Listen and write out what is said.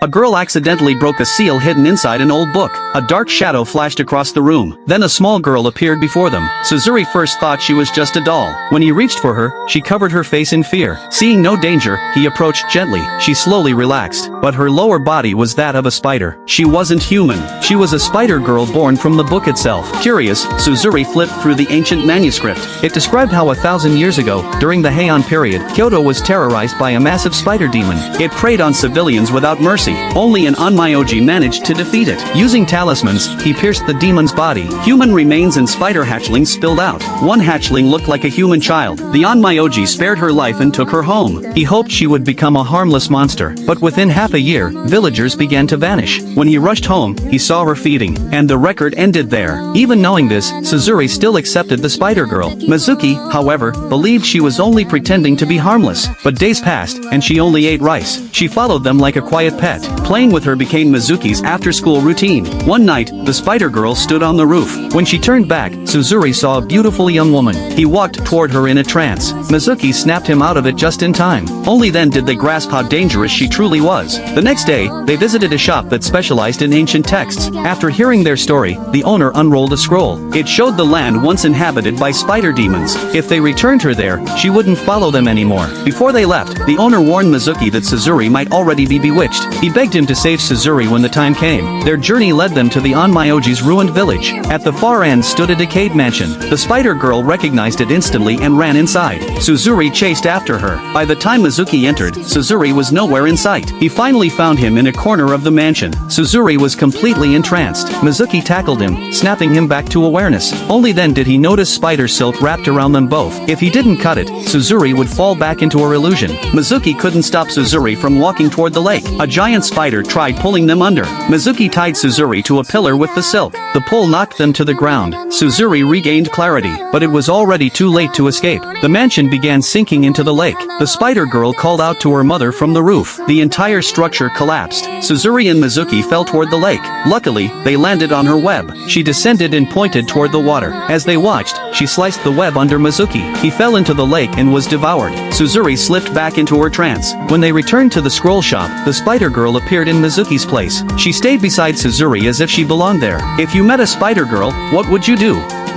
A girl accidentally broke a seal hidden inside an old book. A dark shadow flashed across the room. Then a small girl appeared before them. Suzuri first thought she was just a doll. When he reached for her, she covered her face in fear. Seeing no danger, he approached gently. She slowly relaxed, but her lower body was that of a spider. She wasn't human. She was a spider girl born from the book itself. Curious, Suzuri flipped through the ancient manuscript. It described how 1,000 years ago, during the Heian period, Kyoto was terrorized by a massive spider demon. It preyed on civilians without mercy. Only an Onmyoji managed to defeat it. Using talismans, he pierced the demon's body. Human remains and spider hatchlings spilled out. One hatchling looked like a human child. The Onmyoji spared her life and took her home. He hoped she would become a harmless monster. But within half a year, villagers began to vanish. When he rushed home, he saw her feeding. And the record ended there. Even knowing this, Suzuri still accepted the spider girl. Mizuki, however, believed she was only pretending to be harmless. But days passed, and she only ate rice. She followed them like a quiet pet. Playing with her became Mizuki's after-school routine. One night, the spider girl stood on the roof. When she turned back, Suzuri saw a beautiful young woman. He walked toward her in a trance. Mizuki snapped him out of it just in time. Only then did they grasp how dangerous she truly was. The next day, they visited a shop that specialized in ancient texts. After hearing their story, the owner unrolled a scroll. It showed the land once inhabited by spider demons. If they returned her there, she wouldn't follow them anymore. Before they left, the owner warned Mizuki that Suzuri might already be bewitched. He begged him to save Suzuri when the time came. Their journey led them to the Onmyoji's ruined village. At the far end stood a decayed mansion. The spider girl recognized it instantly and ran inside. Suzuri chased after her. By the time Mizuki entered, Suzuri was nowhere in sight. He finally found him in a corner of the mansion. Suzuri was completely entranced. Mizuki tackled him, snapping him back to awareness. Only then did he notice spider silk wrapped around them both. If he didn't cut it, Suzuri would fall back into her illusion. Mizuki couldn't stop Suzuri from walking toward the lake. A giant spider tried pulling them under. Mizuki tied Suzuri to a pillar with the silk. The pull knocked them to the ground. Suzuri regained clarity, but it was already too late to escape. The mansion began sinking into the lake. The spider girl called out to her mother from the roof. The entire structure collapsed. Suzuri and Mizuki fell toward the lake. Luckily, they landed on her web. She descended and pointed toward the water. As they watched, she sliced the web under Mizuki. He fell into the lake and was devoured. Suzuri slipped back into her trance. When they returned to the scroll shop, the spider girl appeared in Mizuki's place. She stayed beside Suzuri as if she belonged there. If you met a spider girl, what would you do?